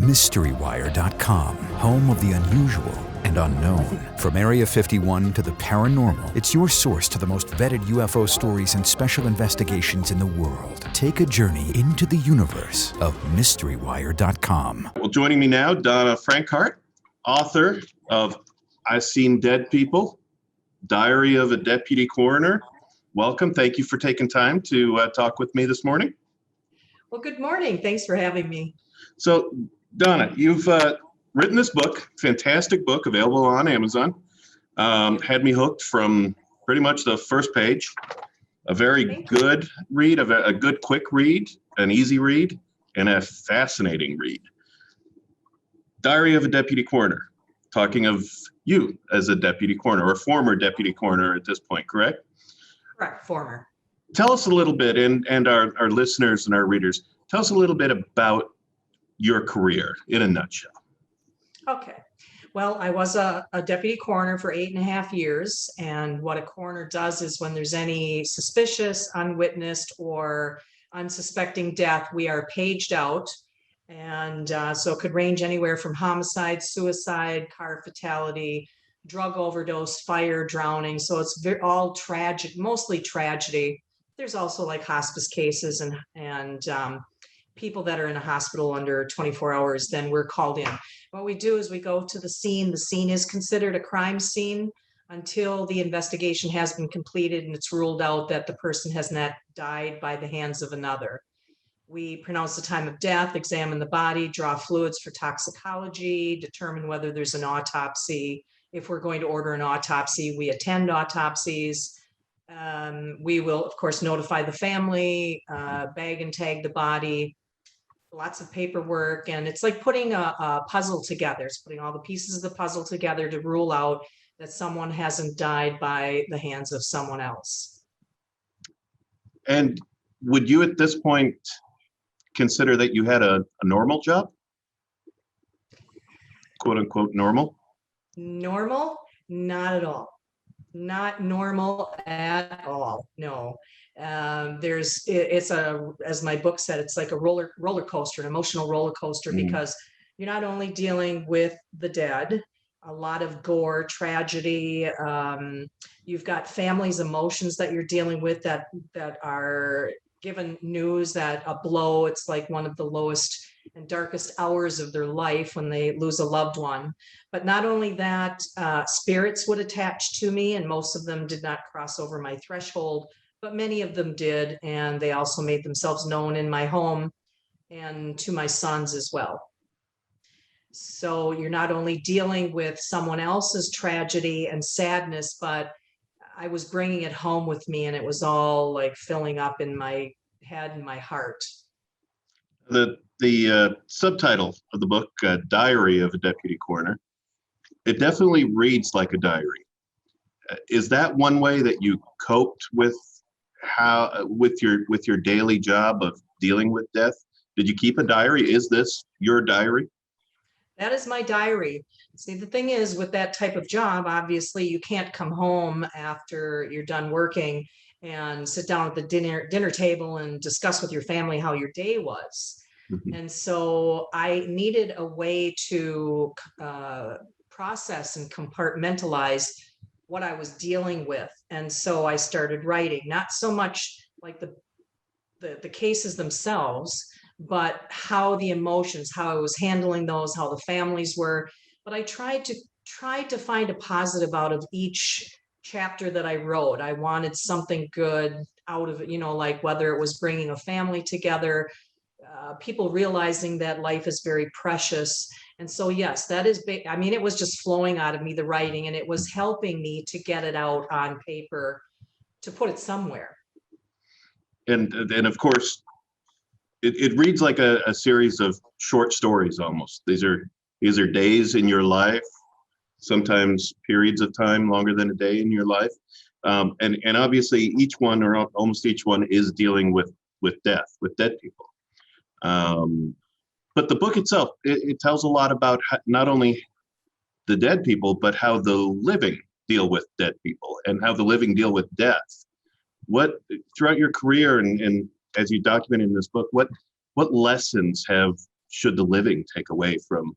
MysteryWire.com, home of the unusual and unknown. From Area 51 to the paranormal, it's your source to the most vetted UFO stories and special investigations in the world. Take a journey into the universe of MysteryWire.com. Well, joining me now, Donna Francart, author of I've Seen Dead People, Diary of a Deputy Coroner. Welcome. Thank you for taking time to talk with me this morning. Well, good morning. Thanks for having me. So, Donna, you've written this book, fantastic book, available on Amazon. Had me hooked from pretty much the first page. A very good read, a good quick read, an easy read, and a fascinating read. Diary of a Deputy Coroner, talking of you as a deputy coroner, or former deputy coroner at this point, correct? Correct, former. Tell us a little bit, and our listeners and our readers, tell us a little bit about your career in a nutshell. Okay. Well, I was a deputy coroner for 8.5 years. And what a coroner does is when there's any suspicious, unwitnessed, or unsuspecting death, we are paged out. And so it could range anywhere from homicide, suicide, car fatality, drug overdose, fire, drowning. So it's all tragic, mostly tragedy. There's also like hospice cases and people that are in a hospital under 24 hours, then we're called in. What we do is we go to the scene. The scene is considered a crime scene until the investigation has been completed and it's ruled out that the person has not died by the hands of another. We pronounce the time of death, examine the body, draw fluids for toxicology, determine whether there's an autopsy. If we're going to order an autopsy, we attend autopsies. We will, of course, notify the family, bag and tag the body, lots of paperwork. And it's like putting a puzzle together. It's putting all the pieces of the puzzle together to rule out that someone hasn't died by the hands of someone else. And would you at this point consider that you had a normal job? Quote unquote normal? Normal? Not at all. Not normal at all. No. It's as my book said, it's like a roller coaster, an emotional roller coaster, because you're not only dealing with the dead, a lot of gore, tragedy. You've got families' emotions that you're dealing with that are given news that a blow, it's like one of the lowest and darkest hours of their life when they lose a loved one. But not only that, spirits would attach to me, and most of them did not cross over my threshold, but many of them did. And they also made themselves known in my home and to my sons as well. So you're not only dealing with someone else's tragedy and sadness, but I was bringing it home with me, and it was all like filling up in my head and my heart. The subtitle of the book, Diary of a Deputy Coroner, it definitely reads like a diary. Is that one way that you coped with your daily job of dealing with death? Did you keep a diary? Is this your diary? That is my diary. See, the thing is, with that type of job, obviously you can't come home after you're done working and sit down at the dinner table and discuss with your family how your day was. Mm-hmm. And so I needed a way to process and compartmentalize what I was dealing with. And so I started writing, not so much like the cases themselves, but how the emotions, how I was handling those, how the families were. But I tried to find a positive out of each chapter that I wrote. I wanted something good out of it, like whether it was bringing a family together, people realizing that life is very precious. And so, yes, that is big. I mean, it was just flowing out of me, the writing, and it was helping me to get it out on paper, to put it somewhere. And of course, it reads like a series of short stories almost. These are days in your life, sometimes periods of time longer than a day in your life. And obviously each one, or almost each one, is dealing with death, with dead people. But the book itself, it tells a lot about not only the dead people, but how the living deal with dead people and how the living deal with death. What, throughout your career and as you document in this book, what lessons have should the living take away from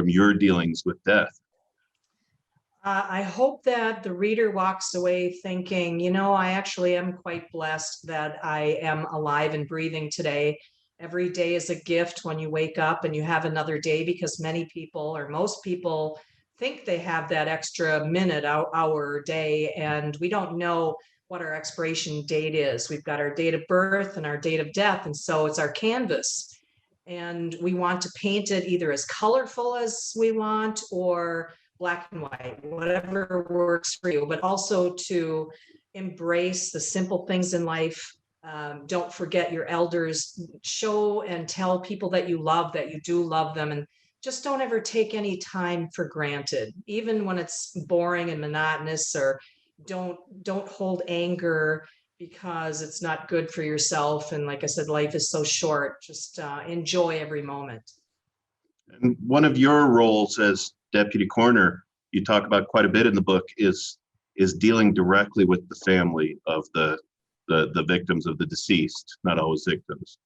your dealings with death? I hope that the reader walks away thinking, you know, I actually am quite blessed that I am alive and breathing today. Every day is a gift when you wake up and you have another day, because many people, or most people, think they have that extra minute, hour, day, and we don't know what our expiration date is. We've got our date of birth and our date of death, and so it's our canvas. And we want to paint it either as colorful as we want or black and white, whatever works for you, but also to embrace the simple things in life. Don't forget your elders. Show and tell people that you love, that you do love them, and just don't ever take any time for granted, even when it's boring and monotonous. Or don't hold anger because it's not good for yourself. And like I said, life is so short. Just enjoy every moment. And one of your roles as deputy coroner, you talk about quite a bit in the book, is dealing directly with the family of the victims of the deceased, not always victims.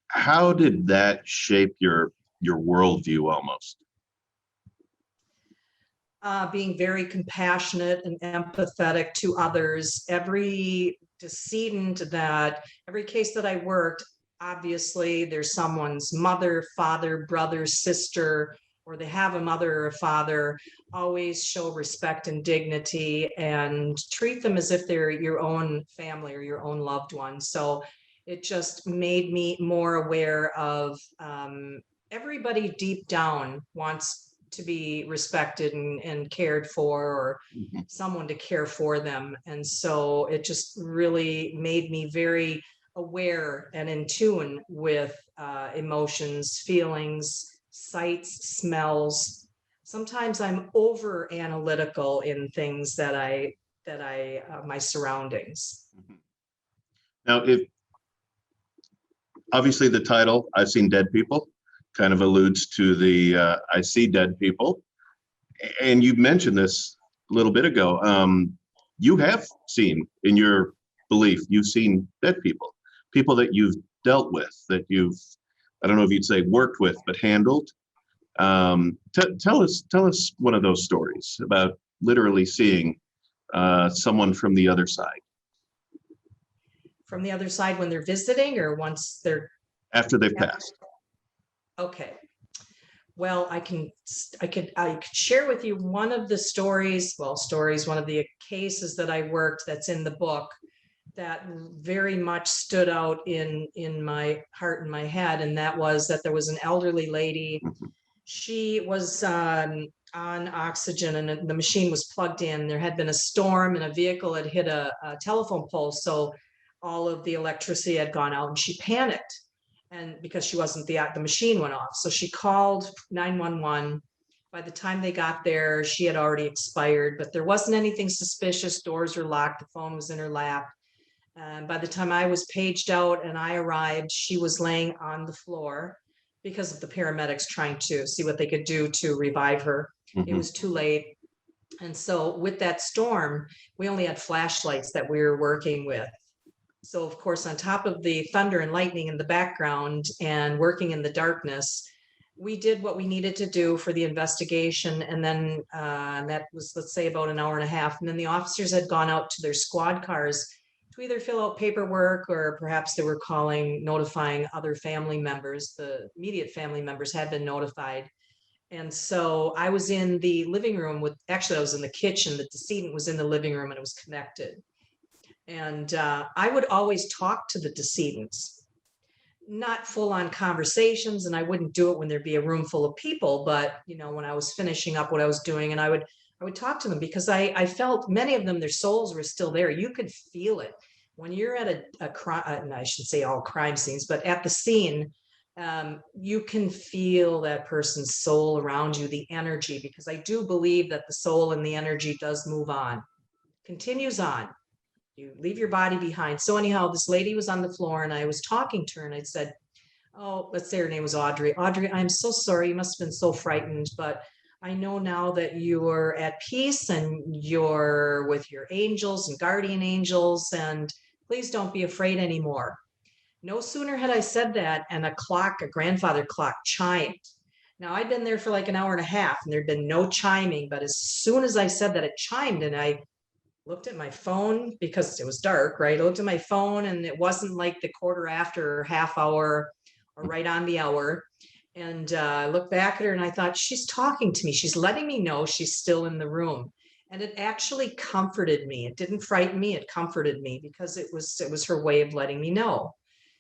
How did that shape your worldview almost? Being very compassionate and empathetic to others. Every case that I worked, obviously there's someone's mother, father, brother, sister, or they have a mother or a father. Always show respect and dignity and treat them as if they're your own family or your own loved one. So it just made me more aware of everybody deep down wants to be respected and cared for, or someone to care for them. And so it just really made me very aware and in tune with emotions, feelings, sights, smells. Sometimes I'm over analytical in things that my surroundings. Now, if obviously the title, I've Seen Dead People, kind of alludes to the I see dead people. And you mentioned this a little bit ago. You have seen, in your belief, you've seen dead people, people that you've dealt with, that you've, I don't know if you'd say worked with, but handled. Tell us one of those stories about literally seeing someone from the other side. From the other side when they're visiting, or once they're after they've passed? Okay. Well, I could share with you one of the stories, one of the cases that I worked that's in the book that very much stood out in my heart and my head. And that was that there was an elderly lady. She was on oxygen and the machine was plugged in. There had been a storm and a vehicle had hit a telephone pole. So all of the electricity had gone out and she panicked. And because she wasn't the machine went off. So she called 911. By the time they got there, she had already expired, but there wasn't anything suspicious. Doors were locked. The phone was in her lap. And by the time I was paged out and I arrived, she was laying on the floor because of the paramedics trying to see what they could do to revive her. It was too late. And so with that storm, we only had flashlights that we were working with. So of course, on top of the thunder and lightning in the background and working in the darkness, we did what we needed to do for the investigation. And then that was, let's say, about an hour and a half. And then the officers had gone out to their squad cars to either fill out paperwork or perhaps they were notifying other family members. The immediate family members had been notified. And so I was in the living room I was in the kitchen. The decedent was in the living room and it was connected. And I would always talk to the decedents, not full on conversations. And I wouldn't do it when there'd be a room full of people, but when I was finishing up what I was doing, and I would talk to them because I felt many of them, their souls were still there. You could feel it when you're at a crime, and I should say all crime scenes, but at the scene, you can feel that person's soul around you, the energy, because I do believe that the soul and the energy does move on, continues on. You leave your body behind. So anyhow, this lady was on the floor and I was talking to her and I said, oh, let's say her name was Audrey. Audrey, I'm so sorry. You must have been so frightened, but I know now that you're at peace and you're with your angels and guardian angels, and please don't be afraid anymore. No sooner had I said that, and a grandfather clock chimed. Now I'd been there for like an hour and a half and there'd been no chiming, but as soon as I said that, it chimed, and I looked at my phone because it was dark, right? I looked at my phone and it wasn't like the quarter after or half hour or right on the hour. And I looked back at her and I thought, she's talking to me. She's letting me know she's still in the room. And it actually comforted me. It didn't frighten me. It comforted me because it was her way of letting me know.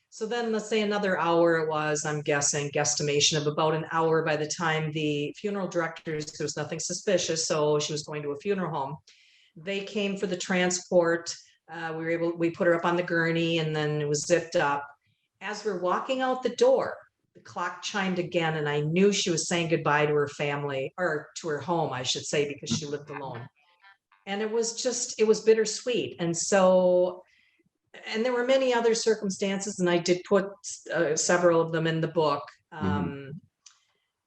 So then let's say another hour it was, I'm guessing, guesstimation of about an hour by the time the funeral directors, there was nothing suspicious. So she was going to a funeral home. They came for the transport. We put her up on the gurney and then it was zipped up. As we're walking out the door, the clock chimed again, and I knew she was saying goodbye to her family, or to her home, I should say, because she lived alone. And it was bittersweet. And there were many other circumstances, and I did put several of them in the book.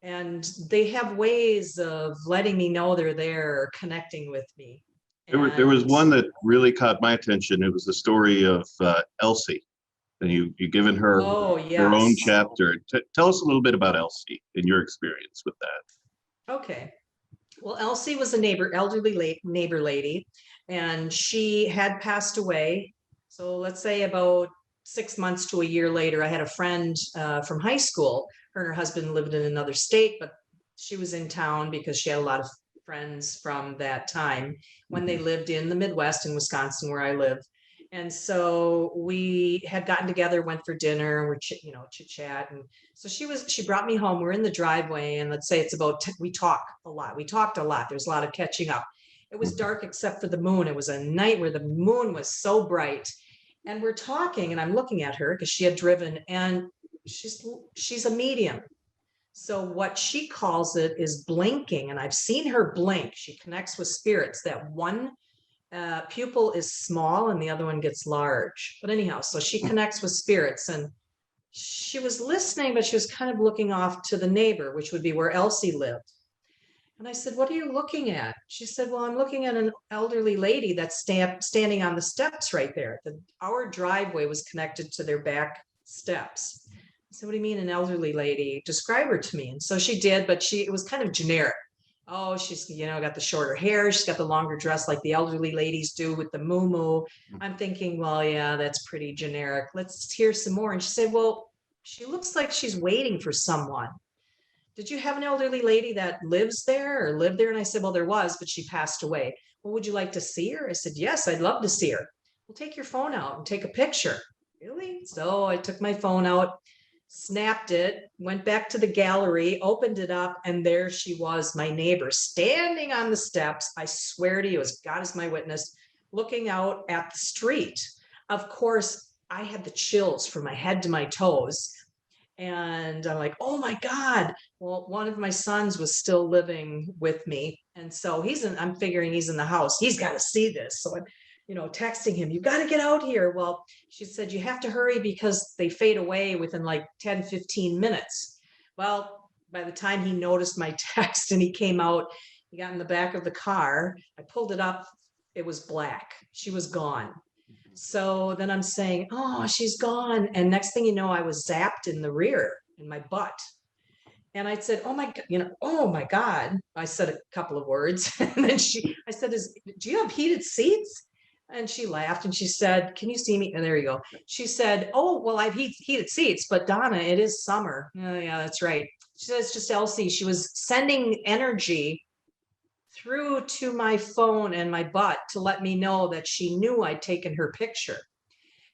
And they have ways of letting me know they're there, or connecting with me. There was one that really caught my attention. It was the story of Elsie, and you given her her own chapter. Tell us a little bit about Elsie and your experience with that. Okay. Well, Elsie was a elderly neighbor lady, and she had passed away. So let's say about 6 months to a year later, I had a friend from high school. Her and her husband lived in another state, but she was in town because she had a lot of friends from that time when they lived in the Midwest in Wisconsin, where I live. And so we had gotten together, went for dinner, we're chit chat. And so she brought me home. We're in the driveway, and let's say it's about, we talked a lot. There's a lot of catching up. It was dark except for the moon. It was a night where the moon was so bright, and we're talking, and I'm looking at her because she had driven, and she's a medium. So what she calls it is blinking, and I've seen her blink. She connects with spirits. That one pupil is small and the other one gets large. But anyhow, so she connects with spirits, and she was listening, but she was kind of looking off to the neighbor, which would be where Elsie lived. And I said, "What are you looking at?" She said, "Well, I'm looking at an elderly lady that's standing on the steps right there." Our driveway was connected to their back steps. I said, "What do you mean, an elderly lady? Describe her to me." And so she did, but it was kind of generic. Oh, she's, got the shorter hair. She's got the longer dress like the elderly ladies do with the muumuu. I'm thinking, well, yeah, that's pretty generic. Let's hear some more. And she said, "Well, she looks like she's waiting for someone. Did you have an elderly lady that lives there or lived there?" And I said, "Well, there was, but she passed away." "Well, would you like to see her?" I said, "Yes, I'd love to see her." "Well, take your phone out and take a picture." "Really?" So I took my phone out, snapped it, went back to the gallery, opened it up, and there she was, my neighbor, standing on the steps. I swear to you, as God is my witness, looking out at the street. Of course, I had the chills from my head to my toes. And I'm like, "Oh my God." Well, one of my sons was still living with me. And so I'm figuring he's in the house. He's got to see this. So I'm, texting him, "You got to get out here." Well, she said, "You have to hurry because they fade away within like 10, 15 minutes. Well, by the time he noticed my text and he came out, he got in the back of the car. I pulled it up. It was black. She was gone. So then I'm saying, "Oh, she's gone." And next thing you know, I was zapped in the rear, in my butt. And I said, "Oh my God," "Oh my God." I said a couple of words. And then I said, "Do you have heated seats?" And she laughed and she said, "Can you see me?" And there you go. She said, "Oh, well, I've heated seats, but Donna, it is summer." "Oh, yeah, that's right." She said, "It's just Elsie." She was sending energy through to my phone and my butt to let me know that she knew I'd taken her picture.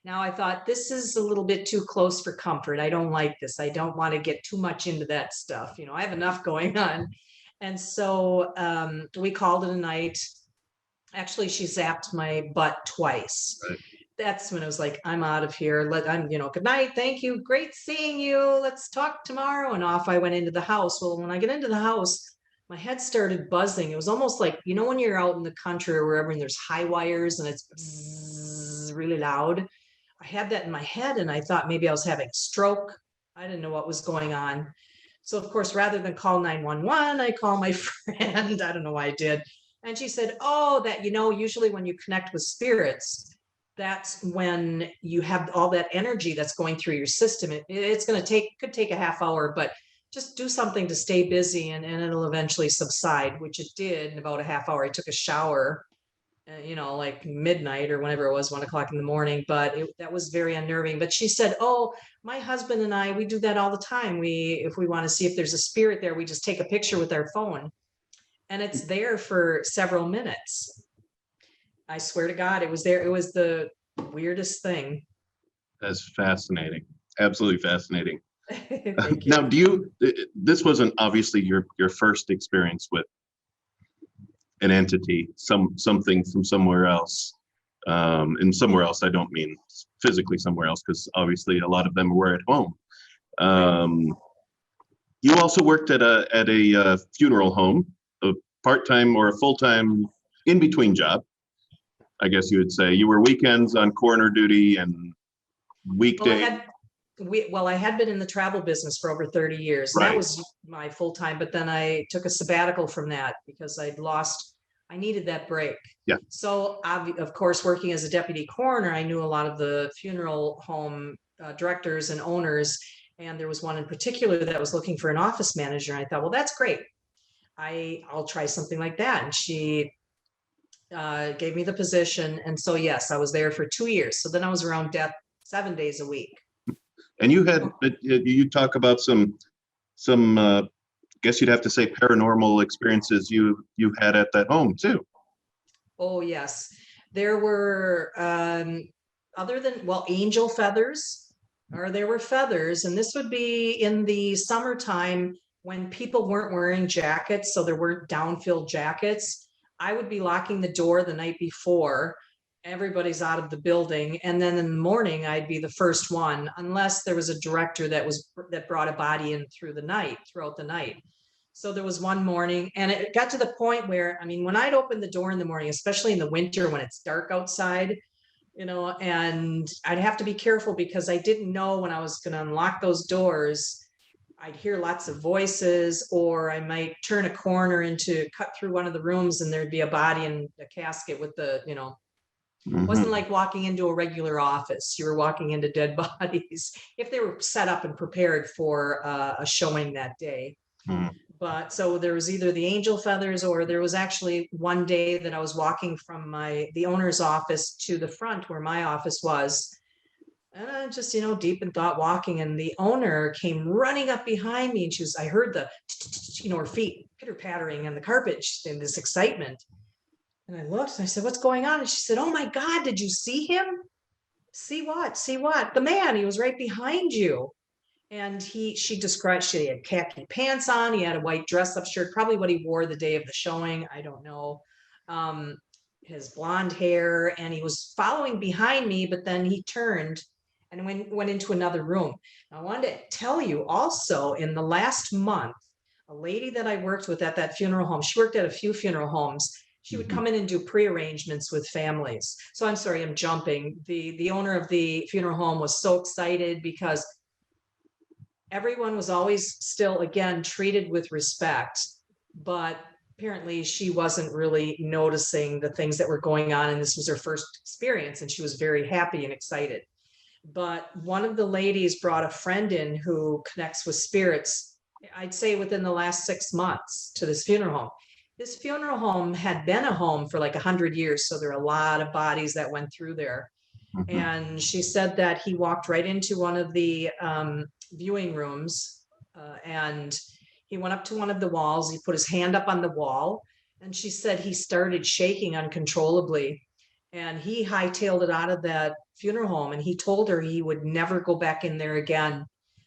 Now I thought, this is a little bit too close for comfort. I don't like this. I don't want to get too much into that stuff. I have enough going on. And so we called it a night. Actually, she zapped my butt twice. Right. That's when I was like, "I'm out of here. Good night. Thank you. Great seeing you. Let's talk tomorrow." And off I went into the house. Well, when I get into the house, my head started buzzing. It was almost like, when you're out in the country or wherever and there's high wires and it's bzzz, really loud. I had that in my head and I thought maybe I was having a stroke. I didn't know what was going on. So of course, rather than call 911, I call my friend. I don't know why I did. And she said, "Oh, that, usually when you connect with spirits, that's when you have all that energy that's going through your system. It's going to could take a half hour, but just do something to stay busy and it'll eventually subside, which it did in about a half hour. I took a shower, like midnight or whenever it was, 1 o'clock in the morning, but that was very unnerving. But she said, oh, my husband and I, we do that all the time. If we want to see if there's a spirit there, we just take a picture with our phone and it's there for several minutes. I swear to God, it was there. It was the weirdest thing. That's fascinating. Absolutely fascinating. Thank you. Now, this wasn't obviously your first experience with an entity, something from somewhere else. And somewhere else, I don't mean physically somewhere else, because obviously a lot of them were at home. You also worked at a funeral home, a part-time or a full-time in-between job, I guess you would say. You were weekends on coroner duty and weekday. Well, I had been in the travel business for over 30 years. Right. That was my full time, but then I took a sabbatical from that because I needed that break. Yeah. So of course, working as a deputy coroner, I knew a lot of the funeral home directors and owners. And there was one in particular that was looking for an office manager. And I thought, well, that's great. I'll try something like that. And she gave me the position. And so, yes, I was there for 2 years. So then I was around death 7 days a week. And you talk about some guess you'd have to say paranormal experiences you had at that home too. Oh, yes. There were, angel feathers, or there were feathers, and this would be in the summertime when people weren't wearing jackets, so there weren't down-filled jackets. I would be locking the door the night before. Everybody's out of the building, and then in the morning I'd be the first one, unless there was a director that brought a body in throughout the night. So there was one morning, and it got to the point where, when I'd open the door in the morning, especially in the winter when it's dark outside, and I'd have to be careful because I didn't know when I was going to unlock those doors. I'd hear lots of voices, or I might turn a corner cut through one of the rooms and there'd be a body in a casket with the, Mm-hmm. It wasn't like walking into a regular office. You were walking into dead bodies if they were set up and prepared for a showing that day. Mm-hmm. But so there was either the angel feathers, or there was actually one day that I was walking from the owner's office to the front where my office was. And I just, deep in thought walking, and the owner came running up behind me, and I heard the, her feet pitter pattering on the carpet in this excitement. And I looked and I said, what's going on? And she said, oh my God, did you see him? See what? See what? The man, he was right behind you. And she described, she had khaki pants on. He had a white dress up shirt, probably what he wore the day of the showing. I don't know. His blonde hair, and he was following behind me, but then he turned and went into another room. I wanted to tell you also, in the last month, a lady that I worked with at that funeral home, she worked at a few funeral homes. She would come in and do pre-arrangements with families. So I'm sorry, I'm jumping. The owner of the funeral home was so excited because everyone was always still, again, treated with respect, but apparently she wasn't really noticing the things that were going on. And this was her first experience, and she was very happy and excited. But one of the ladies brought a friend in who connects with spirits, I'd say within the last 6 months, to this funeral home. This funeral home had been a home for like 100 years. So there are a lot of bodies that went through there. Mm-hmm. And she said that he walked right into one of the viewing rooms and he went up to one of the walls. He put his hand up on the wall, and she said he started shaking uncontrollably, and he hightailed it out of that funeral home. And he told her he would never go back in there again,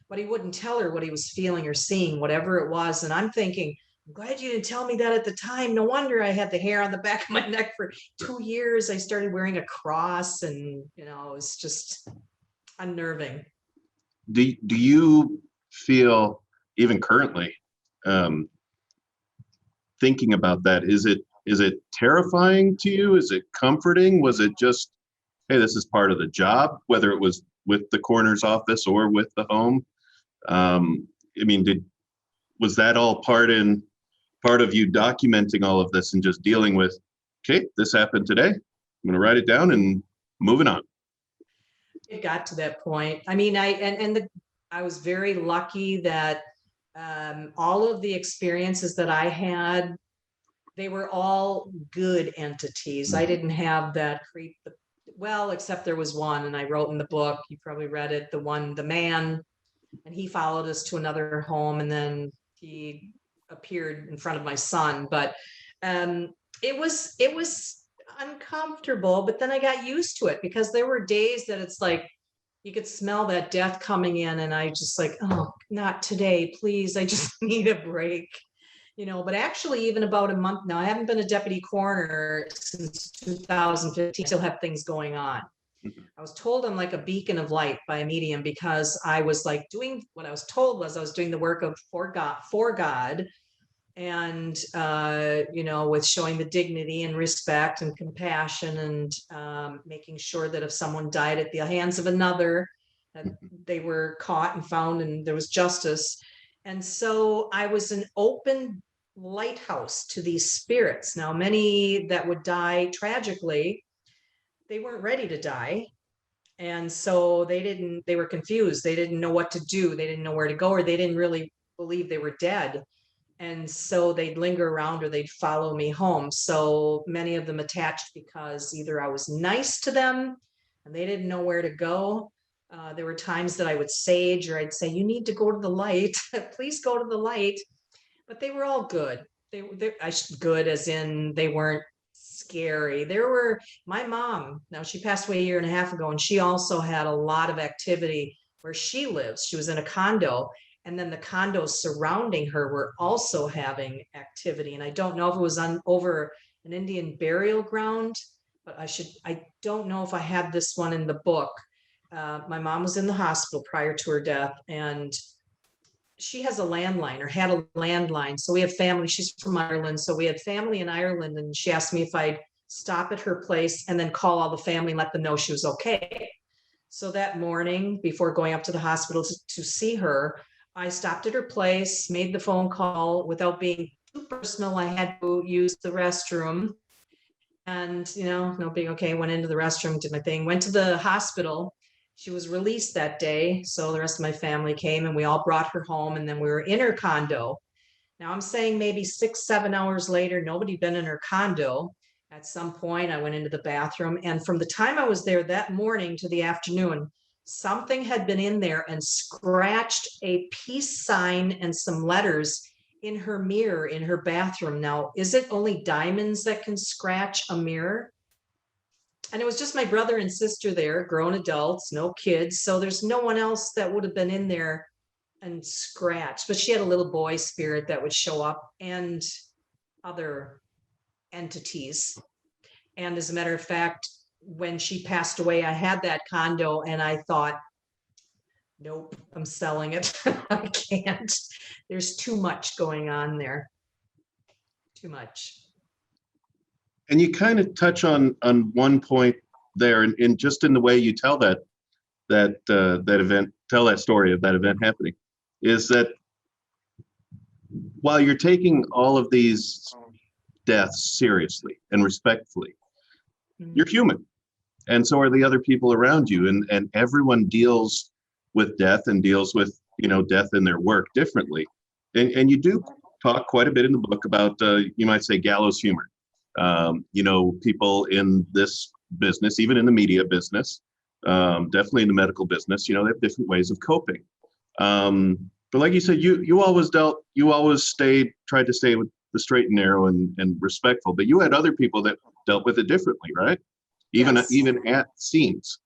but he wouldn't tell her what he was feeling or seeing, whatever it was. And I'm thinking, I'm glad you didn't tell me that at the time. No wonder I had the hair on the back of my neck for 2 years. I started wearing a cross, and it was just unnerving. Do you feel, even currently, thinking about that, is it terrifying to you? Is it comforting? Was it just, hey, this is part of the job, whether it was with the coroner's office or with the home? Was that all part of you documenting all of this and just dealing with, okay, this happened today, I'm going to write it down and moving on. It got to that point. I mean, I was very lucky that all of the experiences that I had, they were all good entities. I didn't have that creep. Well, except there was one, and I wrote in the book, you probably read it, the man, and he followed us to another home, and then he appeared in front of my son. But it was uncomfortable, but then I got used to it, because there were days that it's like you could smell that death coming in, and I just like, oh, not today, please. I just need a break. But actually, even about a month now, I haven't been a deputy coroner since 2015. I still have things going on. I was told I'm like a beacon of light by a medium, because I was like doing what I was told was I was doing the work of for God, and with showing the dignity and respect and compassion, and making sure that if someone died at the hands of another, that they were caught and found and there was justice. And so I was an open lighthouse to these spirits. Now, many that would die tragically, they weren't ready to die. And so they were confused. They didn't know what to do. They didn't know where to go, or they didn't really believe they were dead. And so they'd linger around, or they'd follow me home. So many of them attached because either I was nice to them and they didn't know where to go. There were times that I would sage, or I'd say, you need to go to the light. Please go to the light. But they were all good. Good as in they weren't scary. My mom, now she passed away a year and a half ago, and she also had a lot of activity where she lives. She was in a condo, and then the condos surrounding her were also having activity. And I don't know if it was over an Indian burial ground, but I don't know if I had this one in the book. My mom was in the hospital prior to her death, and she has a landline, or had a landline. So we have family. She's from Ireland. So we had family in Ireland, and she asked me if I'd stop at her place and then call all the family and let them know she was okay. So that morning, before going up to the hospital to see her, I stopped at her place, made the phone call without being too personal. I had to use the restroom, and, no big, okay, went into the restroom, did my thing, went to the hospital. She was released that day. So the rest of my family came, and we all brought her home, and then we were in her condo. Now I'm saying maybe 6-7 hours later, nobody had been in her condo. At some point I went into the bathroom, and from the time I was there that morning to the afternoon, something had been in there and scratched a peace sign and some letters in her mirror in her bathroom. Now, is it only diamonds that can scratch a mirror? And it was just my brother and sister there, grown adults, no kids. So there's no one else that would have been in there and scratched. But she had a little boy spirit that would show up, and other entities. And as a matter of fact, when she passed away, I had that condo, and I thought, nope, I'm selling it. I can't. There's too much going on there. Too much. And you kind of touch on one point there, and just in the way you tell that event, tell that story of that event happening, is that while you're taking all of these deaths seriously and respectfully, you're human, and so are the other people around you, and everyone deals with death and deals with death in their work differently, and you do talk quite a bit in the book about you might say gallows humor. People in this business, even in the media business, definitely in the medical business, they have different ways of coping. But like you said, you always tried to stay with the straight and narrow and respectful, but you had other people that dealt with it differently, right? Yes. Even at scenes.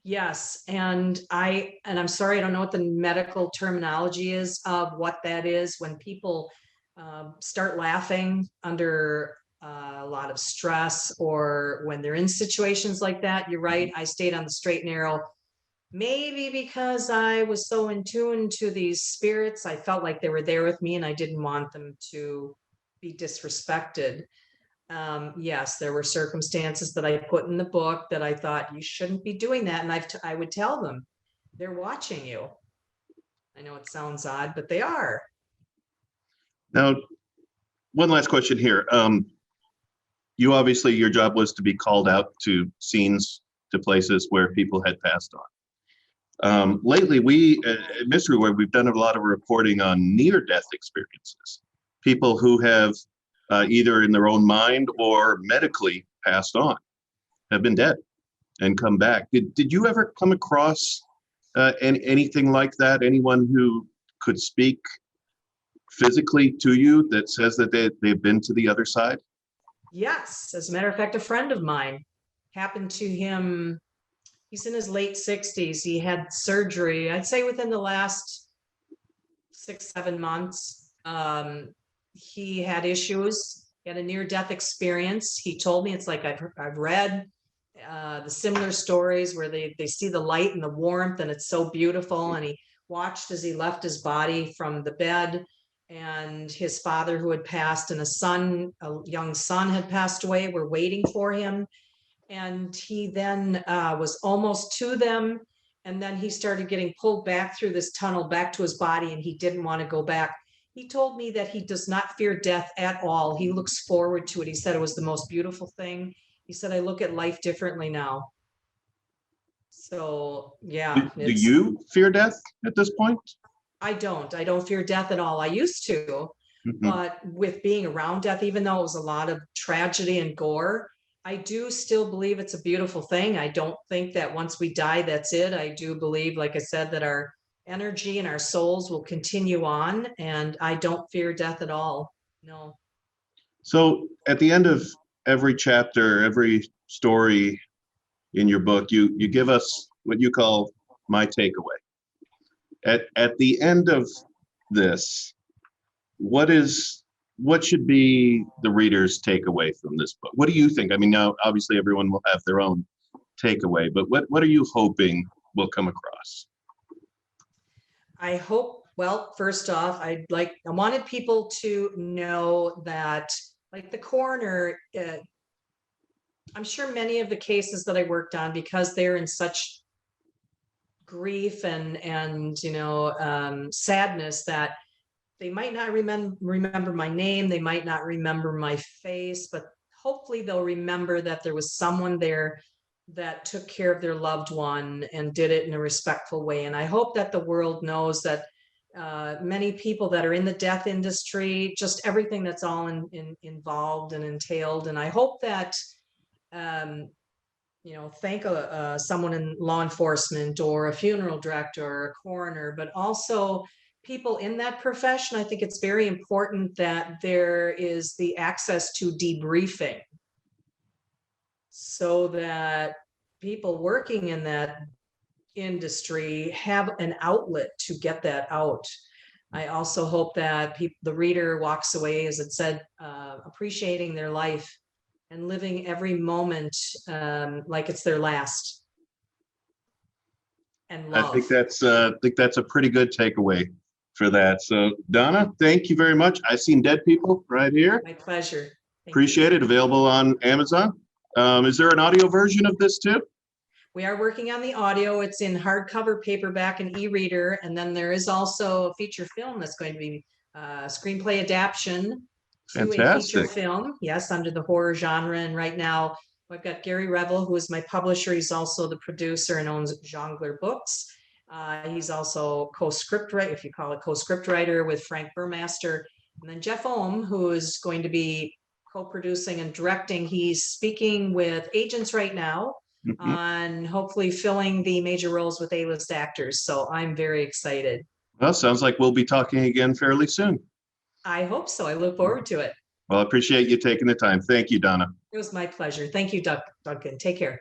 Yes. And I'm sorry, I don't know what the medical terminology is of what that is when people start laughing under a lot of stress, or when they're in situations like that. You're right. I stayed on the straight and narrow, maybe because I was so in tune to these spirits. I felt like they were there with me, and I didn't want them to be disrespected. Yes, there were circumstances that I put in the book that I thought you shouldn't be doing that. And I would tell them, they're watching you. I know it sounds odd, but they are. Now, one last question here. you obviously, your job was to be called out to scenes, to places where people had passed on. Lately, we at Mystery Web, we've done a lot of reporting on near-death experiences. People who have either in their own mind or medically passed on, have been dead and come back. Did you ever come across anything like that? Anyone who could speak physically to you that says that they've been to the other side? Yes, as a matter of fact, a friend of mine, happened to him. He's in his late 60s. He had surgery, I'd say within the last 6, 7 months. He had issues. He had a near-death experience. He told me, it's like I've read the similar stories where they see the light and the warmth, and it's so beautiful. And he watched as he left his body from the bed, and his father, who had passed, and a young son had passed away, were waiting for him. And he then was almost to them. And then he started getting pulled back through this tunnel back to his body, and he didn't want to go back. He told me that he does not fear death at all. He looks forward to it. He said it was the most beautiful thing. He said, I look at life differently now. So, yeah. Do you fear death at this point? I don't fear death at all. I used to, Mm-hmm. but with being around death, even though it was a lot of tragedy and gore, I do still believe it's a beautiful thing. I don't think that once we die, that's it. I do believe, like I said, that our energy and our souls will continue on, and I don't fear death at all. No. So at the end of every chapter, every story in your book, you give us what you call my takeaway. At the end of this, what should be the reader's takeaway from this book? What do you think? I mean, now obviously everyone will have their own takeaway, but what are you hoping will come across? I hope, well, first off, I wanted people to know that, like the coroner, I'm sure many of the cases that I worked on, because they're in such grief and sadness, that they might not remember my name, they might not remember my face, but hopefully they'll remember that there was someone there that took care of their loved one and did it in a respectful way. And I hope that the world knows that many people that are in the death industry, just everything that's all involved and entailed. And I hope that thank someone in law enforcement or a funeral director or a coroner, but also people in that profession. I think it's very important that there is the access to debriefing, so that people working in that industry have an outlet to get that out. I also hope that the reader walks away, as it said, appreciating their life and living every moment like it's their last. And love. I think that's a pretty good takeaway for that. So Donna, thank you very much. I've seen Dead People right here. My pleasure. Appreciate it. Available on Amazon. Is there an audio version of this too? We are working on the audio. It's in hardcover, paperback, and e-reader. And then there is also a feature film that's going to be a screenplay adaptation to a feature film. Yes, under the horror genre. And right now, I've got Gary Revel, who is my publisher. He's also the producer and owns Jongler Books. He's also co-script writer, if you call it co-script writer, with Frank Burmaster. And then Jeff Ohm, who is going to be co-producing and directing. He's speaking with agents right now on hopefully filling the major roles with A-list actors. So I'm very excited. Well, sounds like we'll be talking again fairly soon. I hope so. I look forward to it. Well, I appreciate you taking the time. Thank you, Donna. It was my pleasure. Thank you, Duncan. Take care.